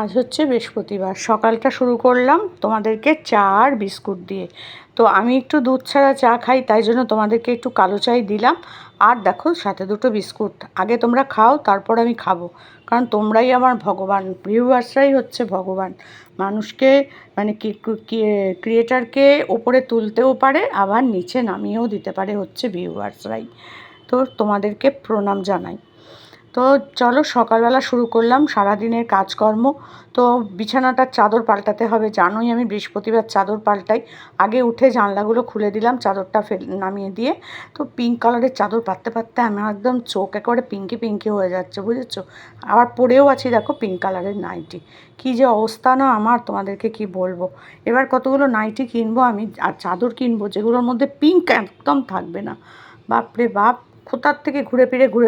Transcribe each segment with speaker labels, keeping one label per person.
Speaker 1: আজ হচ্ছে বৃহস্পতিবার, সকালটা শুরু করলাম তোমাদেরকে চা আর বিস্কুট দিয়ে। তো আমি একটু দুধ ছাড়া চা খাই, তাই জন্য তোমাদেরকে একটু কালো চাই দিলাম। আর দেখো সাথে দুটো বিস্কুট। আগে তোমরা খাও, তারপর আমি খাবো, কারণ তোমরাই আমার ভগবান, ভিউয়ার্সরাই হচ্ছে ভগবান। মানুষকে মানে ক্রিয়েটারকে ওপরে তুলতেও পারে, আবার নিচে নামিয়েও দিতে পারে হচ্ছে ভিউয়ার্সরাই। তো তোমাদেরকে প্রণাম জানাই। তো চলো সকালবেলা শুরু করলাম সারাদিনের কাজকর্ম। তো বিছানাটার চাদর পাল্টাতে হবে, জানোই আমি বৃহস্পতিবার চাদর পাল্টাই। আগে উঠে জানলাগুলো খুলে দিলাম, চাদরটা নামিয়ে দিয়ে। তো পিঙ্ক কালারের চাদর পাততে পাততে আমার একদম চোখ একেবারে পিঙ্কি পিঙ্কি হয়ে যাচ্ছে, বুঝেছো। আবার পরেও আছি দেখো পিঙ্ক কালারের নাইটি। কী যে অবস্থা না আমার, তোমাদেরকে কি বলবো। এবার কতগুলো নাইটি কিনবো আমি, আর চাদর কিনবো যেগুলোর মধ্যে পিঙ্ক একদম থাকবে না। বাপরে বাপ, কোথার থেকে ঘুরে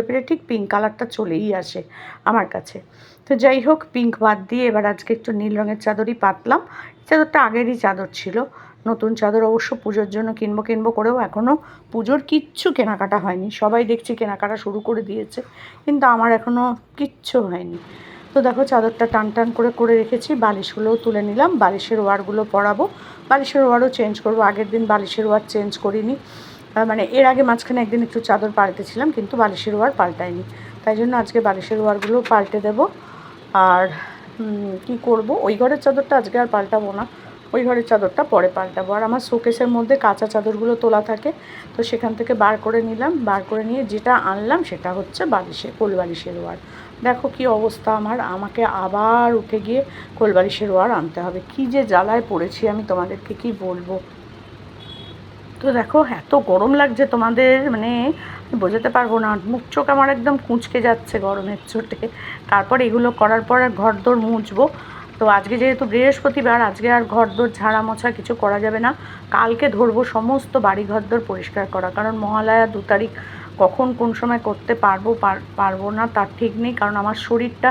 Speaker 1: ফিরে ঠিক পিঙ্ক কালারটা চলেই আসে আমার কাছে। তো যাই হোক, পিঙ্ক বাদ দিয়ে এবার আজকে একটু নীল রঙের চাদরই পাতলাম। চাদরটা আগেরই চাদর ছিল, নতুন চাদর অবশ্য পুজোর জন্য কিনবো করেও এখনও পুজোর কিচ্ছু কেনাকাটা হয়নি। সবাই দেখছি কেনাকাটা শুরু করে দিয়েছে, কিন্তু আমার এখনও কিচ্ছু হয়নি। তো দেখো চাদরটা টান করে রেখেছি, বালিশগুলোও তুলে নিলাম, বালিশের ওয়ারগুলো পরাবো। বালিশের ওয়ারও চেঞ্জ করবো, আগের দিন বালিশের ওয়ার চেঞ্জ করিনি। মানে এর আগে মাঝখানে একদিন একটু চাদর পাল্টেছিলাম, কিন্তু বালিশের ওয়ার পাল্টাইনি, তাই জন্য আজকে বালিশের ওয়ারগুলো পাল্টে দেবো। আর কি করব, ওই ঘরের চাদরটা আজকে আর পাল্টাবো না, ওই ঘরের চাদরটা পরে পাল্টাবো। আর আমার শোকেসের মধ্যে কাঁচা চাদরগুলো তোলা থাকে, তো সেখান থেকে বার করে নিলাম, বার করে নিয়ে যেটা আনলাম সেটা হচ্ছে কোল বালিশের ওয়ার। দেখো কি অবস্থা আমার, আমাকে আবার উঠে গিয়ে কোল বালিশের ওয়ার আনতে হবে। কি যে জ্বালায় পড়েছি আমি, তোমাদেরকে কি বলবো। তো দেখো এত গরম লাগছে তোমাদের, মানে বোঝাতে পারবো না, মুখ চোখ আমার একদম কুঁচকে যাচ্ছে গরমের চোটে। তারপর এগুলো করার পর আর ঘরদোর মুছবো। তো আজকে যেহেতু বৃহস্পতিবার, আজকে আর ঘরদোর ঝাড়া মোছা কিছু করা যাবে না। কালকে ধরবো সমস্ত বাড়ি ঘরদোর পরিষ্কার করা, কারণ মহালয়া 2 তারিখ কখন কোন সময় করতে পারবো না তার ঠিক নেই। কারণ আমার শরীরটা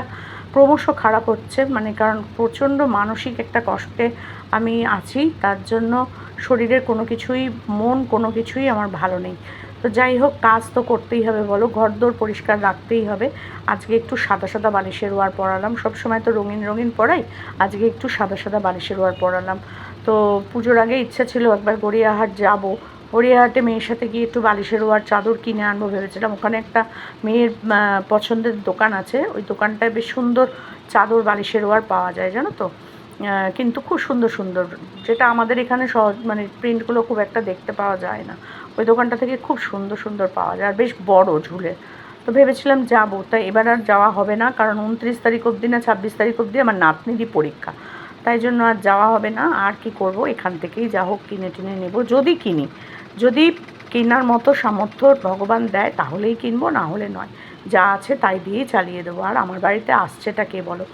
Speaker 1: ক্রমশ খারাপ হচ্ছে, মানে কারণ প্রচণ্ড মানসিক একটা কষ্টে আমি আছি, তার জন্য শরীরের মন কোনো কিছুই আমার ভালো নেই। তো যাই হোক, কাজ তো করতেই হবে বলো, ঘরদোর পরিষ্কার রাখতেই হবে। আজকে একটু সাদা বালিশের ওয়ার পরালাম, সবসময় তো রঙিন পরাই, আজকে একটু সাদা বালিশের ওয়ার পরালাম। তো পুজোর আগে ইচ্ছা ছিল একবার গড়িয়াহাট যাব, গড়িয়াহাটে মেয়ের সাথে গিয়ে একটু বালিশের ওয়ার চাদর কিনে আনবো ভেবেছিলাম। ওখানে একটা মেয়ের পছন্দের দোকান আছে, ওই দোকানটায় বেশ সুন্দর চাদর বালিশের ওয়ার পাওয়া যায় জানো তো। কিন্তু খুব সুন্দর, যেটা আমাদের এখানে সহজ মানে প্রিন্টগুলো খুব একটা দেখতে পাওয়া যায় না। ওই দোকানটা থেকে খুব সুন্দর পাওয়া যায়, আর বেশ বড় ঝুলে। তো ভেবেছিলাম যাবো, তাই এবার আর যাওয়া হবে না, কারণ 29 তারিখ অবধি না 26 তারিখ অবধি আমার নাতনিরই পরীক্ষা, তাই জন্য আর যাওয়া হবে না। আর কি করব, এখান থেকেই যা হোক কিনে টিনে নেব, যদি কিনি, যদি কেনার মতো সামর্থ্য ভগবান দেয় তাহলেই কিনবো, না হলে নয়। যা আছে তাই দিয়েই চালিয়ে দেবো। আর আমার বাড়িতে আসছেটা কে বলো।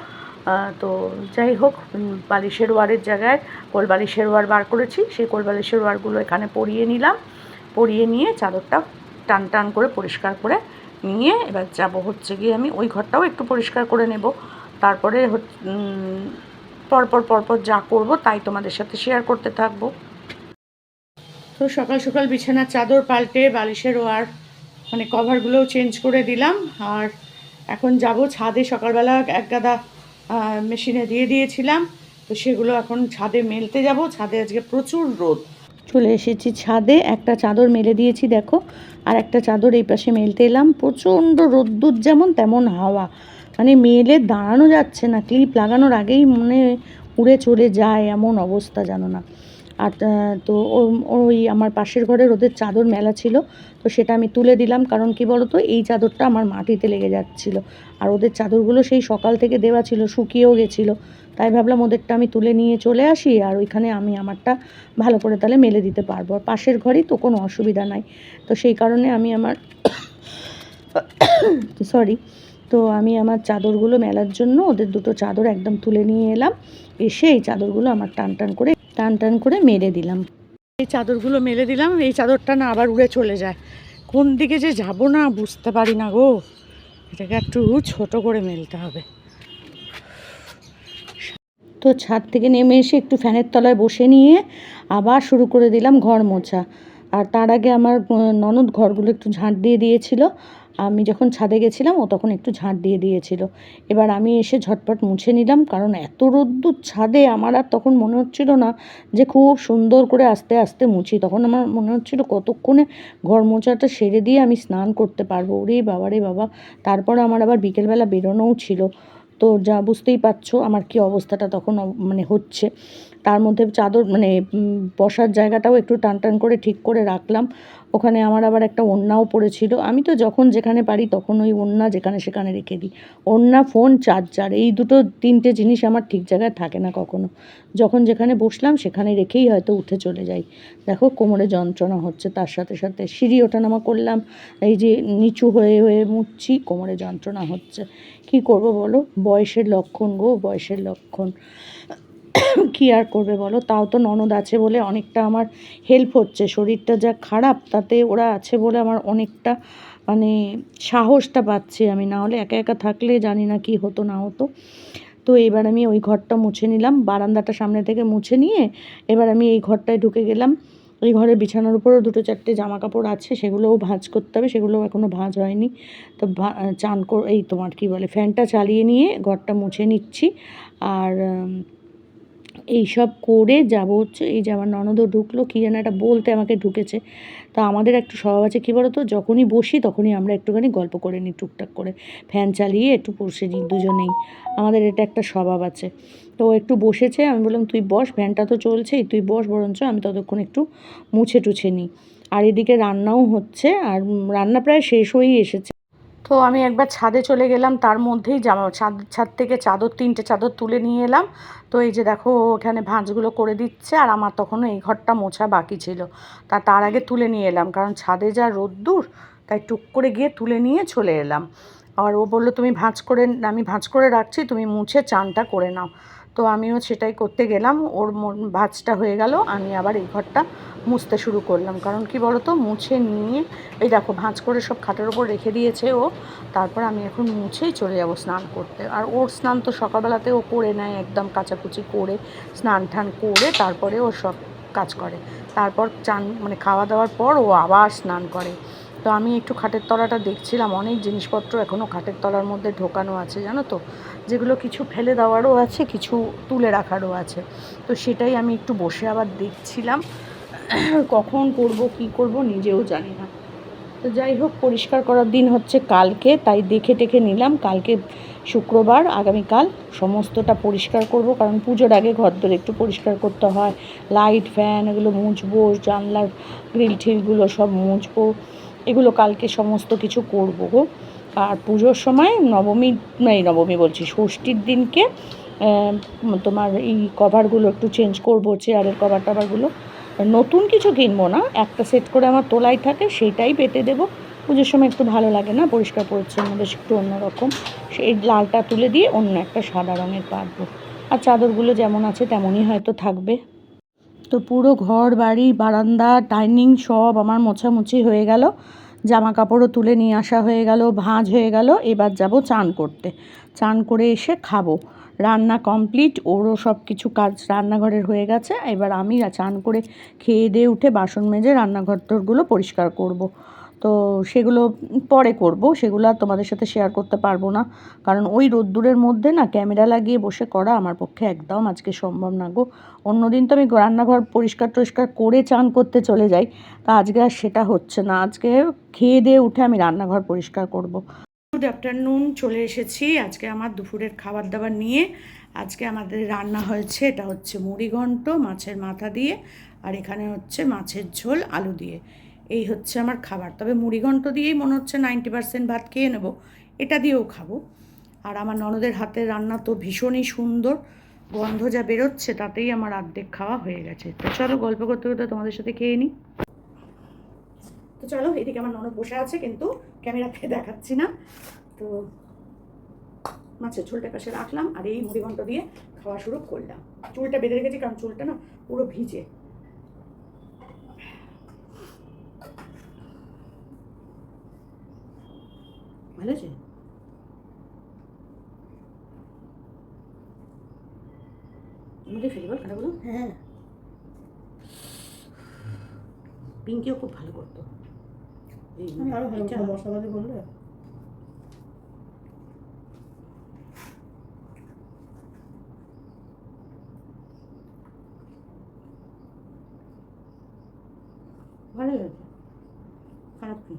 Speaker 1: তো যাই হোক, বালিশের ওয়ারের জায়গায় কোল বালিশের ওয়ার বার করেছি, সেই কোল বালিশের ওয়ারগুলো এখানে পরিয়ে নিলাম। পরিয়ে নিয়ে চাদরটা টান করে পরিষ্কার করে নিয়ে এবার যাব হচ্ছে গিয়ে, আমি ওই ঘরটাও একটু পরিষ্কার করে নেব। তারপরে পরপর যা করব তাই তোমাদের সাথে শেয়ার করতে থাকবো। তো সকাল বিছানার চাদর পাল্টে বালিশের ওয়ার মানে কভারগুলোও চেঞ্জ করে দিলাম। আর এখন যাব ছাদে, সকালবেলা এক গাদা মেশিনে দিয়ে দিয়েছিলাম, তো সেগুলো এখন ছাদে মেলতে যাব। ছাদে আজকে প্রচুর রোদ। চলে এসেছি ছাদে, একটা চাদর মেলে দিয়েছি দেখো, আর একটা চাদর এই পাশে মেলতে এলাম। প্রচণ্ড রোদ্দুর যেমন তেমন হাওয়া, মানে মেলে দাঁড়ানো যাচ্ছে না, ক্লিপ লাগানোর আগেই মনে উড়ে চলে যায়, এমন অবস্থা জানো না। আর তো ওই আমার পাশের ঘরে রোদের চাদর মেলা ছিল, তো সেটা আমি তুলে দিলাম। কারণ কি বলো তো, এই চাদরটা আমার মাটিতে লেগে যাচ্ছিলো, আর ওদের চাদরগুলো সেই সকাল থেকে দেওয়া ছিল, শুকিয়েও গেছিলো। তাই ভাবলাম ওদেরটা আমি তুলে নিয়ে চলে আসি, আর ওইখানে আমি আমারটা ভালো করে তাহলে মেলে দিতে পারবো। আর পাশের ঘরেই তো কোনো অসুবিধা নাই, তো সেই কারণে আমি আমার তো আমি আমার চাদরগুলো মেলার জন্য ওদের দুটো চাদর একদম তুলে নিয়ে এলাম, এসে এই চাদরগুলো আমার টান করে মেলে দিলাম। এই চাদরগুলো মেলে দিলাম, এই চাদরটা না আবার উড়ে চলে যায়, কোন দিকে যে যাব না বুঝতে পারি না গো। এটাকে একটু ছোট করে মেলতে হবে। তো ছাদ থেকে নেমে এসে একটু ফ্যানের তলায় বসে নিয়ে আবার শুরু করে দিলাম ঘর মোছা। আর তার আগে আমার ননদ ঘরগুলো একটু ঝাঁট দিয়ে দিয়েছিল, আমি যখন ছাদে গেছিলাম ও তখন একটু ঝাঁট দিয়ে দিয়েছিল। এবার আমি এসে ঝটপট মুছে নিলাম, কারণ এত রোদ্দুর ছাদে আমার আর তখন মনে হচ্ছিল না যে খুব সুন্দর করে আস্তে আস্তে মুছি। তখন আমার মনে হচ্ছিল কতক্ষণে ঘর মোছাটা সেরে দিয়ে আমি স্নান করতে পারবো। ওরে বাবা রে বাবা! তারপর আমার আবার বিকেলবেলা বেরোনোও ছিল। তো যা বুঝতেই পারছো আমার কি অবস্থাটা তখন মানে হচ্ছে। তার মধ্যে চাদর মানে বসার জায়গাটাও একটু টান টান করে ঠিক করে রাখলাম। ওখানে আমার আবার একটা ওড়নাও পড়েছিল। আমি তো যখন যেখানে পারি তখন ওই ওড়না যেখানে সেখানে রেখে দিই। ওড়না, ফোন, চার্জার, এই দুটো তিনটে জিনিস আমার ঠিক জায়গায় থাকে না কখনো। যখন যেখানে বসলাম সেখানে রেখেই হয়তো উঠে চলে যাই। দেখো কোমরে যন্ত্রণা হচ্ছে, তার সাথে সাথে সিঁড়ি ওঠানামা করলাম, এই যে নিচু হয়ে হয়ে মুছছি, কোমরে যন্ত্রণা হচ্ছে। কি করব বলো, বয়সের লক্ষণ গো, বয়সের লক্ষণ। কী আর করবে বলো, তাও তো ননদ আছে বলে অনেকটা আমার হেল্প হচ্ছে। শরীরটা যা খারাপ, তাতে ওরা আছে বলে আমার অনেকটা মানে সাহসটা পাচ্ছি আমি, না হলে একা একা থাকলে জানি না কি হতো না হতো। তো এবার আমি ওই ঘরটা মুছে নিলাম, বারান্দাটা সামনে থেকে মুছে নিয়ে এবার আমি এই ঘরটায় ঢুকে গেলাম। এই ঘরের বিছানার উপরও দুটো চারটে জামা কাপড় আছে, সেগুলোও ভাঁজ করতে হবে, সেগুলোও এখনও ভাঁজ হয়নি। তো চান এই তোমার কি বলে, ফ্যানটা চালিয়ে নিয়ে ঘরটা মুছে নিচ্ছি। আর এইসব করে যাব হচ্ছে, এই যে আমার ননদও ঢুকলো, কী যেন একটা বলতে আমাকে ঢুকেছে। তা আমাদের একটু স্বভাব আছে কী বলো তো, যখনই বসি তখনই আমরা একটুখানি গল্প করে নিই টুকটাক করে, ফ্যান চালিয়ে একটু বসে নিই দুজনেই। আমাদের এটা একটা স্বভাব আছে। তো ও একটু বসেছে, আমি বললাম তুই বস, ফ্যানটা তো চলছেই, তুই বস বরঞ্চ, আমি ততক্ষণ একটু মুছে টুছে নিই। আর এদিকে রান্নাও হচ্ছে, আর রান্না প্রায় শেষ হয়েই এসেছে। তো আমি একবার ছাদে চলে গেলাম, তার মধ্যেই ছাদ থেকে তিনটে চাদর তুলে নিয়ে এলাম। তো এই যে দেখো ওখানে ভাঁজগুলো করে দিচ্ছে, আর আমার তখনও এই ঘরটা মোছা বাকি ছিল। তার আগে তুলে নিয়ে এলাম, কারণ ছাদে যা রোদ্দুর, তাই টুক করে গিয়ে তুলে নিয়ে চলে এলাম। আর ও বললো আমি ভাঁজ করে রাখছি, তুমি মুছে চানটা করে নাও। তো আমিও সেটাই করতে গেলাম, ওর ভাঁজটা হয়ে গেল, আমি আবার এই ঘরটা মুছতে শুরু করলাম। কারণ কি বলো তো, মুছে নিয়ে এই দেখো ভাঁজ করে সব খাটের ওপর রেখে দিয়েছে ও। তারপর আমি এখন মুছেই চলে যাব স্নান করতে। আর ওর স্নান তো সকালবেলাতে ও করে নেয়, একদম কাচাকুচি করে স্নান টান করে তারপরে ও সব কাজ করে। তারপর চান মানে খাওয়া দাওয়ার পর ও আবার স্নান করে। তো আমি একটু খাটের তলাটা দেখছিলাম, অনেক জিনিসপত্র এখনও খাটের তলার মধ্যে ঢোকানো আছে জানো তো, যেগুলো কিছু ফেলে দেওয়ারও আছে, কিছু তুলে রাখারও আছে। তো সেটাই আমি একটু বসে আবার দেখছিলাম, কখন করব কি করব নিজেও জানি না। তো যাই হোক, পরিষ্কার করার দিন হচ্ছে কালকে, তাই দেখে টেখে নিলাম। কালকে শুক্রবার, আগামীকাল সমস্তটা পরিষ্কার করব, কারণ পুজোর আগে ঘরদোর একটু পরিষ্কার করতে হয়। লাইট ফ্যান এগুলো মুছবো, জানলার গ্রিল ঠিলগুলো সব মুছবো, এগুলো কালকে সমস্ত কিছু করবো গো। আর পুজোর সময় নবমী বলছি, ষষ্ঠীর দিনকে তোমার এই কভারগুলো একটু চেঞ্জ করবো, চেয়ারের কভার টাভারগুলো। নতুন কিছু কিনবো না, একটা সেট করে আমার তোলাই থাকে, সেইটাই পেতে দেবো। পুজোর সময় একটু ভালো লাগে না, পরিষ্কার পরিচ্ছন্ন, বেশ একটু অন্যরকম। সেই লালটা তুলে দিয়ে অন্য একটা সাদা রঙের পাতবো। আর চাদরগুলো যেমন আছে তেমনই হয়তো থাকবে। তো পুরো ঘর বাড়ি বারান্দা ডাইনিং সব আমার মোছামুছি হয়ে গেল, জামা কাপড়ও তুলে নিয়ে আসা হয়ে গেল, ভাঁজ হয়ে গেল। এবার যাব চান করতে, চান করে এসে খাবো। রান্না কমপ্লিট, ওরও সব কিছু কাজ রান্নাঘরের হয়ে গেছে। এবার আমি চান করে খেয়ে দিয়ে উঠে বাসন মেজে রান্নাঘরগুলো পরিষ্কার করব। তো সেগুলো পরে করব, সেগুলো আর তোমাদের সাথে শেয়ার করতে পারবো না, কারণ ওই রোদ্দুরের মধ্যে না ক্যামেরা লাগিয়ে বসে করা আমার পক্ষে একদম আজকে সম্ভব না গো। অন্যদিন তো আমি রান্নাঘর পরিষ্কার টরিষ্কার করে চান করতে চলে যাই, তা আজকে আর সেটা হচ্ছে না। আজকে খেয়ে দিয়ে উঠে আমি রান্নাঘর পরিষ্কার করব। গুড আফটারনুন, চলে এসেছি আজকে আমার দুপুরের খাবার দাবার নিয়ে। আজকে আমাদের রান্না হয়েছে, এটা হচ্ছে মুড়িঘণ্ট মাছের মাথা দিয়ে, আর এখানে হচ্ছে মাছের ঝোল আলু দিয়ে। এই হচ্ছে আমার খাবার। তবে মুড়িঘণ্ট দিয়েই মনে হচ্ছে 90% ভাত খেয়ে নেব, এটা দিয়েও খাবো। আর আমার ননদের হাতের রান্না তো ভীষণই সুন্দর, গন্ধ যা বেরোচ্ছে তাতেই আমার অর্ধেক খাওয়া হয়ে গেছে। তো চলো গল্প করতে করতে তোমাদের সাথে খেয়ে নিই। তো চলো, এদিকে আমার ননদ বসে আছে, কিন্তু ক্যামেরাতে দেখাচ্ছি না। তো মাছের ঝোলটা পাশে রাখলাম, আর এই মুড়িঘণ্ট দিয়ে খাওয়া শুরু করলাম। চুলটা বেঁধে রেখেছি, কারণ চুলটা না পুরো ভিজে। ভালো আছে? মধ্যে ফেলি বল খাটাগুলো। হ্যাঁ, পিঙ্কিও খুব ভালো করতো।
Speaker 2: আমি আরো ভালো মশলাপাতি করলে
Speaker 1: ভালো হয়েছে, খারাপ কি?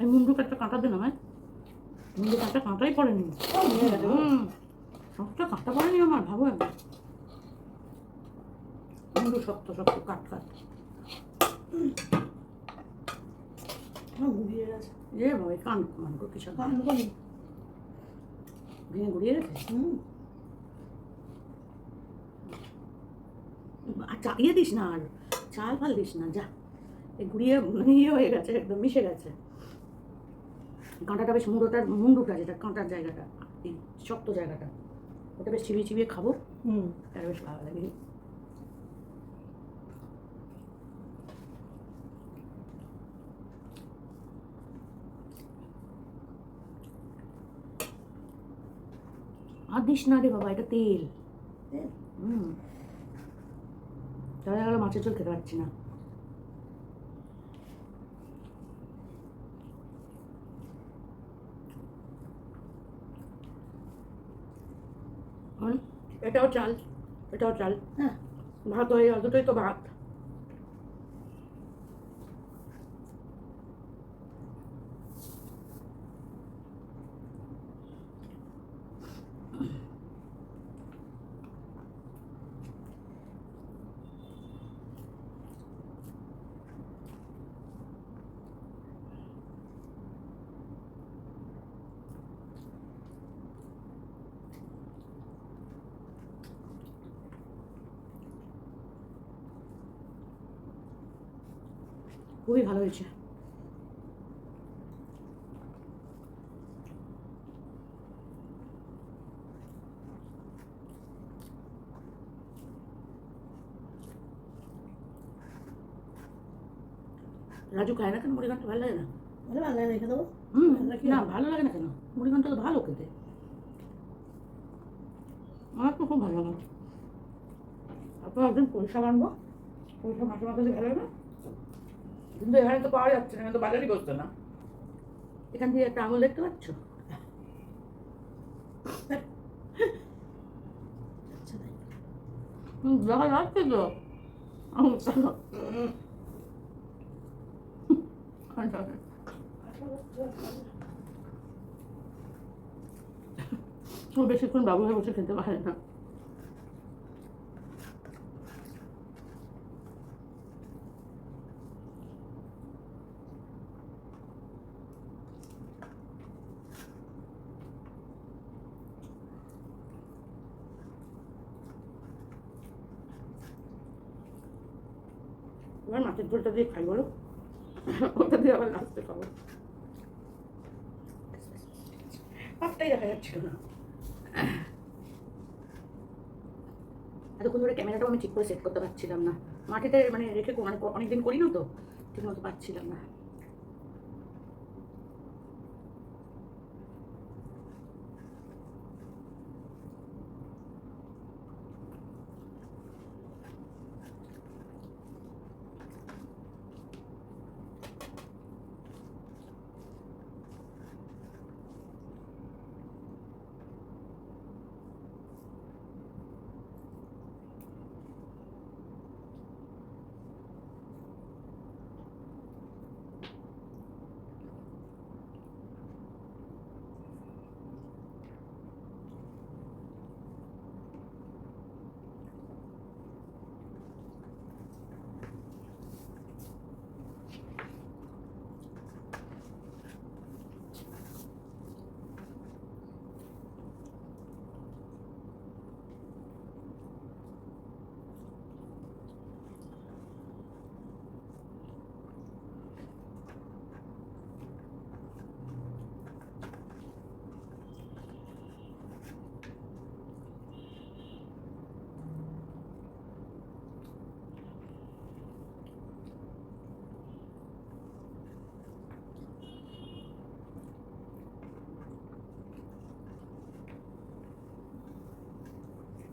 Speaker 1: এই মুন্ডুকে একটা কাঁটা দিন আমায়, মুন্ডু কাঁটা কাঁটাই পড়েনি। সবটা কাঁটা পড়েনি আমার, ভাবো একবার। মুন্ডু শক্ত শক্ত কাট কাট
Speaker 2: ঘুরিয়ে গেছে।
Speaker 1: এ বাবা, কান মানকো কিছু ভেঙে ঘুরিয়ে গেছে। আর চালিয়ে দিস না, আর চাল ফাল দিস না, যা। এই ঘুরিয়ে ইয়ে হয়ে গেছে, একদম মিশে গেছে। কাঁটাটা বেশ মুন্ডুটা যেটা কাঁটার জায়গাটা, এই শক্ত জায়গাটা, ওটা বেশ চিবিয়ে চিবিয়ে খাবো। তার বেশ ভালো লাগে। আর দিস না রে বাবা, এটা তেল। তাহলে গেল মাছের ঝোল খেতে পারছি না। এটাও চাল, এটাও চাল।
Speaker 2: হ্যাঁ,
Speaker 1: ভাত হয়ে গেল, দুটোই তো ভাত। খুবই ভালো হয়েছে। রাজু খায় না কেন মুড়ি ঘন্ট? ভালো লাগে না?
Speaker 2: ভালো লাগে, রেখে দেবো।
Speaker 1: না, ভালো লাগে না কেন? মুড়ি ঘন্ট তো ভালো খেতে, আমার তো খুব ভালো লাগে। তারপর একদিন পয়সা বানবো, পয়সা মাসে মাসে ভালো লাগে না, কিন্তু এখানে তো পাওয়া যাচ্ছে না, এখানে তো বাজারই বসছে না। এখান থেকে একটা আঙুল দেখতে পাচ্ছ? দেখা যাচ্ছে তো ও বেশিক্ষণ বাবু হয়ে বসে খেতে পারে না। এবার মাছের ঝোলটা দিয়ে খাই বলো, ওটা দিয়ে আবার লাস্টে খাবো। পাপটাই দেখা যাচ্ছিল না এতক্ষণ ধরে। ক্যামেরাটাও আমি ঠিক করে সেট করতে পারছিলাম না, মাটিতে মানে রেখে, মানে অনেকদিন করি না তো, ঠিক মতো পারছিলাম না।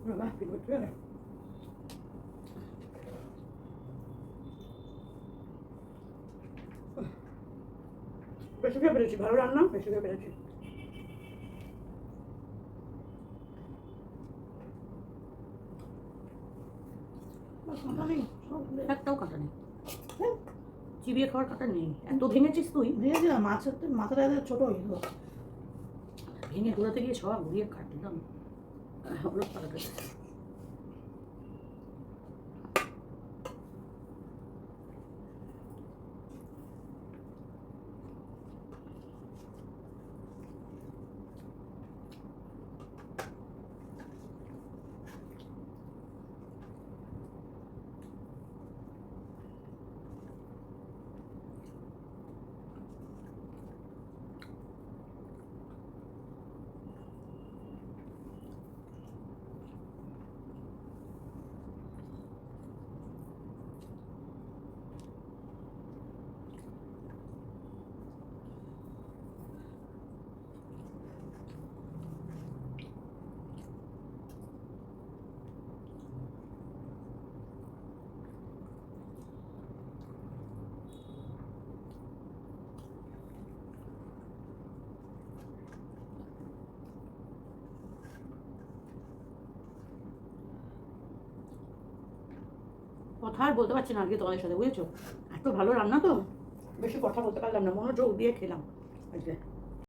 Speaker 1: Vabbè, devo bene. বেশি করে পেরেছি, ভালো রান্না, বেশি করে পেরেছি।
Speaker 2: কাঁটা নেই,
Speaker 1: একটাও কাঁটা নেই, চিবিয়ে খাওয়ার কাঁটা নেই। এত ভেঙেছিস তুই?
Speaker 2: ভেঙেছিলাম, মাছের মাথাটা ছোট হয়ে গেল,
Speaker 1: ভেঙে দৌড়াতে গিয়ে সব ঘুরিয়ে কাটলাম, ওরা পালা গেছে। কথা আর বলতে পারছি না আজকে তোমাদের সাথে, বুঝেছো? এত ভালো রান্না তো বেশি কথা বলতে পারলাম না, মনোযোগ দিয়ে খেলাম আজকে।